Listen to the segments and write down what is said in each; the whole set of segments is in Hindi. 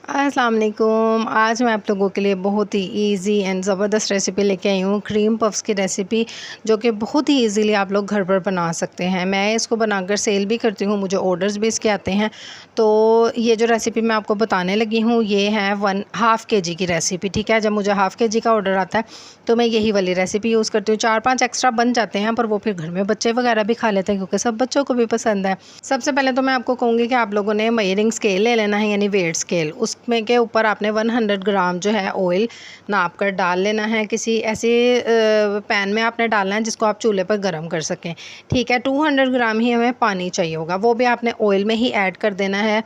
अस्सलाम वालेकुम। आज मैं आप लोगों के लिए बहुत ही इजी एंड ज़बरदस्त रेसिपी लेके आई हूँ, क्रीम पफ्स की रेसिपी, जो कि बहुत ही इजीली आप लोग घर पर बना सकते हैं। मैं इसको बनाकर सेल भी करती हूँ, मुझे ऑर्डर्स भी इसके आते हैं। तो ये जो रेसिपी मैं आपको बताने लगी हूँ, ये है 1/2 kg की रेसिपी। ठीक है, जब मुझे 1/2 kg का ऑर्डर आता है तो मैं यही वाली रेसिपी यूज़ करती हूँ। 4-5 एक्स्ट्रा बन जाते हैं, पर वो फिर घर में बच्चे वगैरह भी खा लेते हैं, क्योंकि सब बच्चों को भी पसंद है। सबसे पहले तो मैं आपको कहूँगी कि आप लोगों ने मेजरिंग स्केल ले लेना है, यानी वेट स्केल। उसमें के ऊपर आपने 100 ग्राम जो है ऑयल नाप कर डाल लेना है। किसी ऐसे पैन में आपने डालना है जिसको आप चूल्हे पर गर्म कर सकें। ठीक है, 200 ग्राम ही हमें पानी चाहिए होगा, वो भी आपने ऑयल में ही ऐड कर देना है,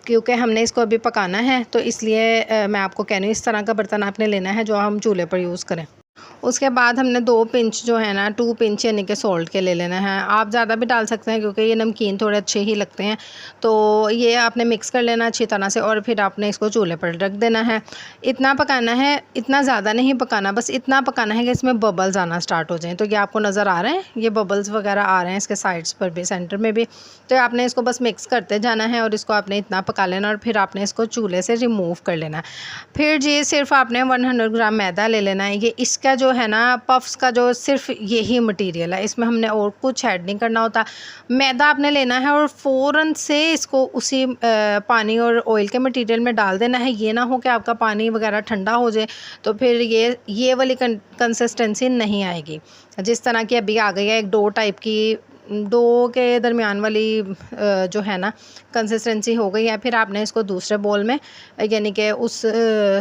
क्योंकि हमने इसको अभी पकाना है। तो इसलिए मैं आपको कह रही हूँ, इस तरह का बर्तन आपने लेना है जो हम चूल्हे पर यूज़ करें। उसके बाद हमने 2 पिंच जो है ना, 2 पिंच यानी कि सॉल्ट के ले लेना है। आप ज़्यादा भी डाल सकते हैं, क्योंकि ये नमकीन थोड़े अच्छे ही लगते हैं। तो ये आपने मिक्स कर लेना अच्छी तरह से, और फिर आपने इसको चूल्हे पर रख देना है। इतना पकाना है, इतना ज़्यादा नहीं पकाना, बस इतना पकाना है कि इसमें बबल्स आना स्टार्ट हो जाएँ। तो ये आपको नज़र आ रहे हैं, ये बबल्स वगैरह आ रहे हैं इसके साइड्स पर भी, सेंटर में भी। तो आपने इसको बस मिक्स करते जाना है, और इसको आपने इतना पका लेना, और फिर आपने इसको चूल्हे से रिमूव कर लेना है। फिर जी सिर्फ आपने 100 ग्राम मैदा ले लेना है। ये इसका जो है ना, पफ्स का जो सिर्फ यही मटेरियल है, इसमें हमने और कुछ ऐड नहीं करना होता। मैदा आपने लेना है और फ़ौरन से इसको उसी पानी और ऑयल के मटेरियल में डाल देना है। ये ना हो कि आपका पानी वगैरह ठंडा हो जाए, तो फिर ये वाली कंसिस्टेंसी नहीं आएगी। जिस तरह की अभी आ गई है, एक डो टाइप की, डो के दरमियान वाली जो है ना कंसिस्टेंसी हो गई है। फिर आपने इसको दूसरे बोल में, यानी कि उस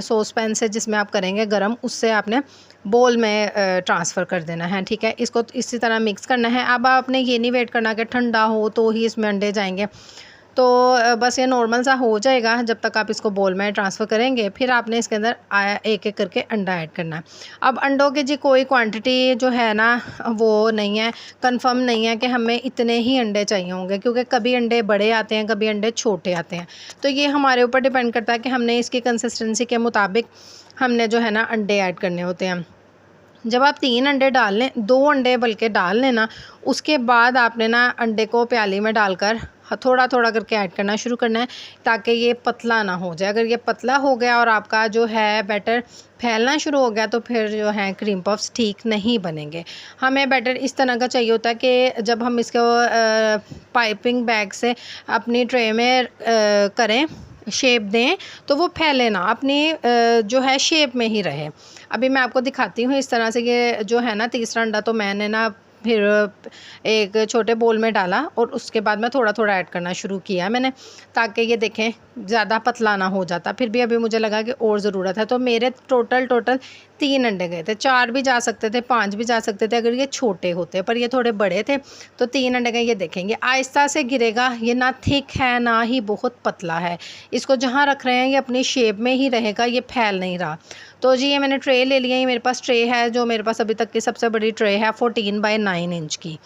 सॉस पैन से जिसमें आप करेंगे गरम, उससे आपने बोल में ट्रांसफ़र कर देना है। ठीक है, इसको इसी तरह मिक्स करना है। अब आपने ये नहीं वेट करना कि ठंडा हो तो ही इसमें अंडे जाएंगे। तो बस ये नॉर्मल सा हो जाएगा जब तक आप इसको बोल में ट्रांसफ़र करेंगे। फिर आपने इसके अंदर एक एक करके अंडा ऐड करना है। अब अंडों की जी कोई क्वांटिटी जो है ना, वो नहीं है, कंफर्म नहीं है कि हमें इतने ही अंडे चाहिए होंगे, क्योंकि कभी अंडे बड़े आते हैं, कभी अंडे छोटे आते हैं। तो ये हमारे ऊपर डिपेंड करता है कि हमने इसकी कंसिस्टेंसी के मुताबिक हमने जो है ना अंडे ऐड करने होते हैं। जब आप 3 अंडे डाल लें, 2 अंडे बल्कि डाल लेना, उसके बाद आपने ना अंडे को प्याली में डालकर थोड़ा थोड़ा करके ऐड करना शुरू करना है, ताकि ये पतला ना हो जाए। अगर ये पतला हो गया और आपका जो है बैटर फैलना शुरू हो गया, तो फिर जो है क्रीम पफ्स ठीक नहीं बनेंगे। हमें बैटर इस तरह का चाहिए होता है कि जब हम इसको पाइपिंग बैग से अपनी ट्रे में करें, शेप दें, तो वो फैले ना, अपनी जो है शेप में ही रहे। अभी मैं आपको दिखाती हूँ इस तरह से। ये जो है ना तीसरा अंडा तो मैंने ना फिर एक छोटे बोल में डाला, और उसके बाद मैं थोड़ा थोड़ा ऐड करना शुरू किया मैंने, ताकि ये देखें ज़्यादा पतला ना हो जाता। फिर भी अभी मुझे लगा कि और ज़रूरत है, तो मेरे टोटल 3 अंडे गए थे। 4 भी जा सकते थे, 5 भी जा सकते थे अगर ये छोटे होते, पर ये थोड़े बड़े थे, तो 3 अंडे गए। ये देखेंगे आहिस्ता से गिरेगा, ये ना थिक है ना ही बहुत पतला है। इसको जहाँ रख रहे हैं ये अपनी शेप में ही रहेगा, ये फैल नहीं रहा। तो जी ये मैंने ट्रे ले लिया। ये मेरे पास ट्रे है, जो मेरे पास अभी तक की सबसे बड़ी ट्रे है, 14 बाई 9 इंच की।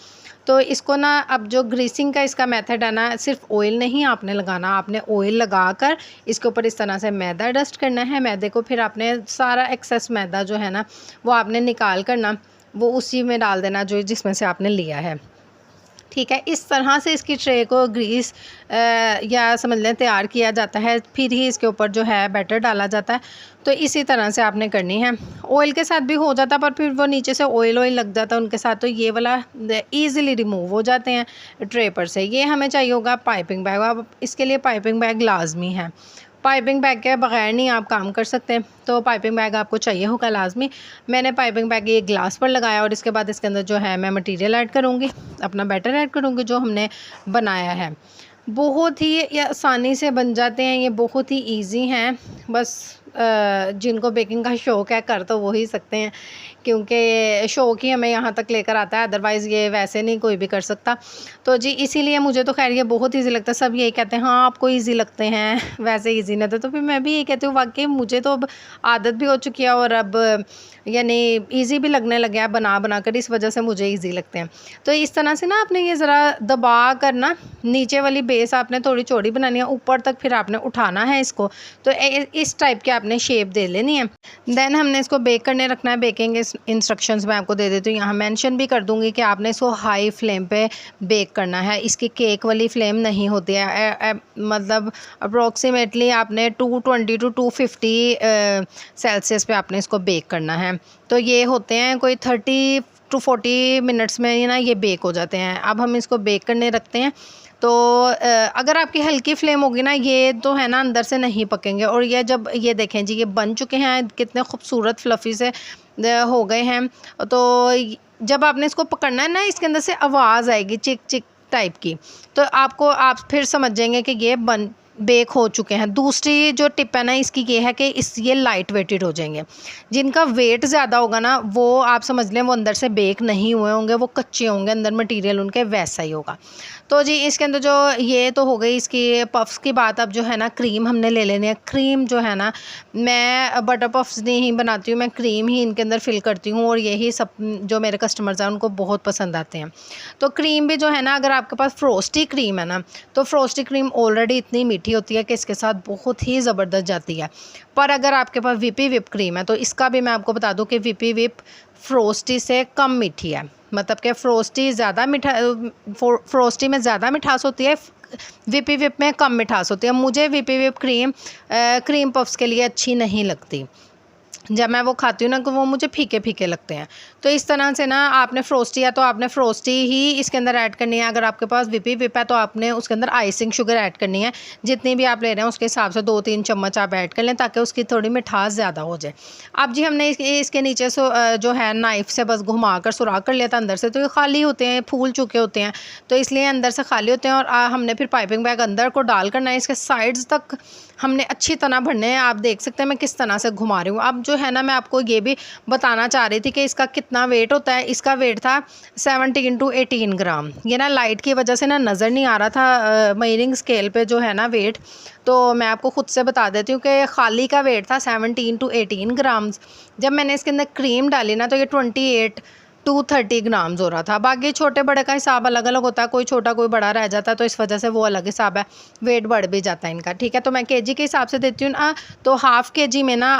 तो इसको ना, अब जो ग्रीसिंग का इसका मेथड है ना, सिर्फ ऑयल नहीं आपने लगाना, आपने ऑयल लगाकर इसके ऊपर इस तरह से मैदा डस्ट करना है। मैदे को फिर आपने सारा एक्सेस मैदा जो है ना, वो आपने निकाल कर ना, वो उसी में डाल देना जो जिसमें से आपने लिया है। ठीक है, इस तरह से इसकी ट्रे को ग्रीस या समझ लें तैयार किया जाता है, फिर ही इसके ऊपर जो है बैटर डाला जाता है। तो इसी तरह से आपने करनी है। ऑयल के साथ भी हो जाता, पर फिर वो नीचे से ऑयल लग जाता है उनके साथ, तो ये वाला ईज़िली रिमूव हो जाते हैं ट्रे पर से। ये हमें चाहिए होगा पाइपिंग बैग। अब इसके लिए पाइपिंग बैग लाजमी है, पाइपिंग बैग के बगैर नहीं आप काम कर सकते, तो पाइपिंग बैग आपको चाहिए होगा लाजमी। मैंने पाइपिंग बैग एक ग्लास पर लगाया, और इसके बाद इसके अंदर जो है मैं मटेरियल ऐड करूँगी, अपना बैटर ऐड करूँगी जो हमने बनाया है। बहुत ही ये आसानी से बन जाते हैं, ये बहुत ही इजी हैं। बस जिनको बेकिंग का शौक़ है कर तो वो ही सकते हैं, क्योंकि शौक़ ही हमें यहाँ तक लेकर आता है, अदरवाइज़ ये वैसे नहीं कोई भी कर सकता। तो जी इसीलिए मुझे तो खैर ये बहुत ईजी लगता है। सब यही कहते हैं हाँ आपको ईजी लगते हैं, वैसे ईजी नहीं थे, तो फिर मैं भी यही कहती हूँ वाकई मुझे तो अब आदत भी हो चुकी है, और अब यानी ईजी भी लगने लगे हैं बना बना कर, इस वजह से मुझे ईजी लगते हैं। तो इस तरह से ना आपने ये ज़रा दबा कर ना, नीचे वाली बेस आपने थोड़ी चौड़ी बनानी है, ऊपर तक फिर आपने उठाना है इसको। तो इस टाइप की आपने शेप दे लेनी है। देन हमने इसको बेक करने रखना है। बेकिंग इंस्ट्रक्शंस मैं आपको दे देती हूँ, यहाँ मेंशन भी कर दूँगी कि आपने इसको हाई फ्लेम पे बेक करना है। इसकी केक वाली फ्लेम नहीं होती है, मतलब अप्रोक्सीमेटली आपने 220 टू 250 सेल्सियस पे आपने इसको बेक करना है। तो ये होते हैं कोई 30 टू 40 मिनट्स में ये ना ये बेक हो जाते हैं। अब हम इसको बेक करने रखते हैं। तो अगर आपकी हल्की फ्लेम होगी ना, ये तो है ना अंदर से नहीं पकेंगे। और ये जब ये देखें जी ये बन चुके हैं, कितने खूबसूरत फ्लफ़ी से हो गए हैं। तो जब आपने इसको पकड़ना है ना, इसके अंदर से आवाज़ आएगी चिक चिक टाइप की, तो आप फिर समझ जाएंगे कि ये बेक हो चुके हैं। दूसरी जो टिप है ना इसकी ये है कि ये लाइट वेटेड हो जाएंगे। जिनका वेट ज़्यादा होगा ना, वो आप समझ लें वो अंदर से बेक नहीं हुए होंगे, वो कच्चे होंगे, अंदर मटेरियल उनके वैसा ही होगा। तो जी इसके अंदर जो ये तो हो गई इसकी पफ्स की बात। अब जो है ना क्रीम हमने ले लेनी है। क्रीम जो है ना, मैं बटर पफ्स नहीं बनाती हूँ, मैं क्रीम ही इनके अंदर फिल करती हूँ, और यही सब जो मेरे कस्टमर्स हैं उनको बहुत पसंद आते हैं। तो क्रीम भी जो है ना, अगर आपके पास फ्रोस्टी क्रीम है ना, तो फ्रोस्टी क्रीम ऑलरेडी इतनी मीठी होती है कि इसके साथ बहुत ही ज़बरदस्त जाती है। पर अगर आपके पास विपी विप क्रीम है, तो इसका भी मैं आपको बता दूँ कि विपी विप फ्रोस्टी से कम मीठी है। मतलब कि फ्रोस्टी में ज़्यादा मिठास होती है, विपी विप में कम मिठास होती है। मुझे विपी विप क्रीम पफ्स के लिए अच्छी नहीं लगती। जब मैं वो खाती हूँ ना, तो वो मुझे फीके फीके लगते हैं। तो इस तरह से ना आपने फ्रोस्टी है तो आपने फ्रोस्टी ही इसके अंदर ऐड करनी है। अगर आपके पास विपी विप है तो आपने उसके अंदर आइसिंग शुगर ऐड करनी है। जितनी भी आप ले रहे हैं उसके हिसाब से 2-3 चम्मच आप ऐड कर लें, ताकि उसकी थोड़ी मिठास ज़्यादा हो जाए। अब जी हमने इसके नीचे से जो है नाइफ़ से बस घुमा कर सुराख कर लिया था अंदर से। तो ये खाली होते हैं, फूल चुके होते हैं, तो इसलिए अंदर से खाली होते हैं। और हमने फिर पाइपिंग बैग अंदर को डाल करना है। इसके साइड्स तक हमने अच्छी तरह भरने हैं। आप देख सकते हैं मैं किस तरह से घुमा रही हूँ। अब जो है ना, मैं आपको ये भी बताना चाह रही थी कि इसका कितना वेट होता है। इसका वेट था 17 to 18 ग्राम। ये ना लाइट की वजह से ना नज़र नहीं आ रहा था मेजरिंग स्केल पे जो है ना वेट। तो मैं आपको ख़ुद से बता देती हूँ कि खाली का वेट था 17 to 18 ग्राम्स। जब मैंने इसके अंदर क्रीम डाली ना, तो ये 28 to 30 ग्राम्स हो रहा था। बाकी छोटे बड़े का हिसाब अलग अलग होता है, कोई छोटा कोई बड़ा रह जाता है, तो इस वजह से वो अलग हिसाब है, वेट बढ़ भी जाता है इनका। ठीक है, तो मैं केजी के हिसाब से देती हूँ ना, तो हाफ़ केजी में ना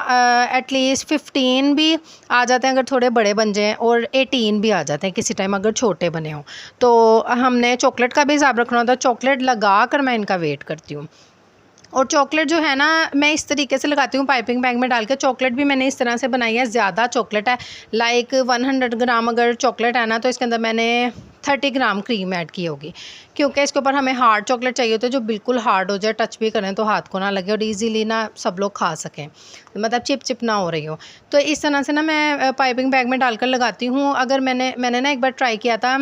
एटलीस्ट 15 भी आ जाते हैं अगर थोड़े बड़े बन जाएँ, और 18 भी आ जाते हैं किसी टाइम अगर छोटे बने हों। तो हमने चॉकलेट का भी हिसाब रखना होता है। चॉकलेट लगा कर मैं इनका वेट करती हूँ। और चॉकलेट जो है ना, मैं इस तरीके से लगाती हूँ पाइपिंग बैग में डाल के। चॉकलेट भी मैंने इस तरह से बनाई है। ज़्यादा चॉकलेट है, लाइक 100 ग्राम अगर चॉकलेट है ना, तो इसके अंदर मैंने 30 ग्राम क्रीम ऐड की होगी, क्योंकि इसके ऊपर हमें हार्ड चॉकलेट चाहिए होता है, जो बिल्कुल हार्ड हो जाए, टच भी करें तो हाथ को ना लगे, और इजीली ना सब लोग खा सकें, मतलब चिप चिप ना हो रही हो। तो इस तरह से ना मैं पाइपिंग बैग में डालकर लगाती हूँ। अगर मैंने ना एक बार ट्राई किया था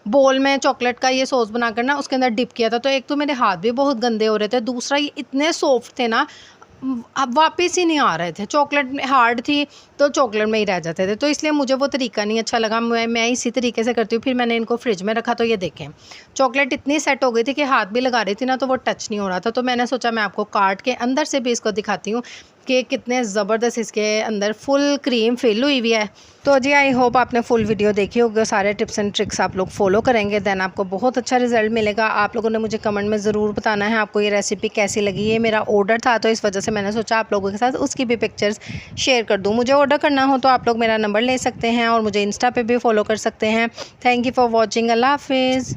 बोल में चॉकलेट का ये सॉस बनाकर ना उसके अंदर डिप किया था, तो एक तो मेरे हाथ भी बहुत गंदे हो रहे थे, दूसरा ये इतने सॉफ्ट थे ना, अब वापस ही नहीं आ रहे थे। चॉकलेट हार्ड थी तो चॉकलेट में ही रह जाते थे, तो इसलिए मुझे वो तरीका नहीं अच्छा लगा। मैं इसी तरीके से करती हूँ। फिर मैंने इनको फ्रिज में रखा, तो ये देखें चॉकलेट इतनी सेट हो गई थी कि हाथ भी लगा रही थी ना, तो वो टच नहीं हो रहा था। तो मैंने सोचा मैं आपको काट के अंदर से भी इसको दिखाती हूँ कि कितने ज़बरदस्त इसके अंदर फुल क्रीम फिल हुई हुई है। तो जी आई होप आपने फुल वीडियो देखी होगी, सारे टिप्स एंड ट्रिक्स आप लोग फॉलो करेंगे, देन आपको बहुत अच्छा रिजल्ट मिलेगा। आप लोगों ने मुझे कमेंट में ज़रूर बताना है आपको ये रेसिपी कैसी लगी। ये मेरा ऑर्डर था, तो इस वजह से मैंने सोचा आप लोगों के साथ उसकी भी पिक्चर्स शेयर कर दूँ। मुझे ऑर्डर करना हो तो आप लोग मेरा नंबर ले सकते हैं, और मुझे इंस्टा पे भी फॉलो कर सकते हैं। Thank you for watching. अल्लाह हाफिज़।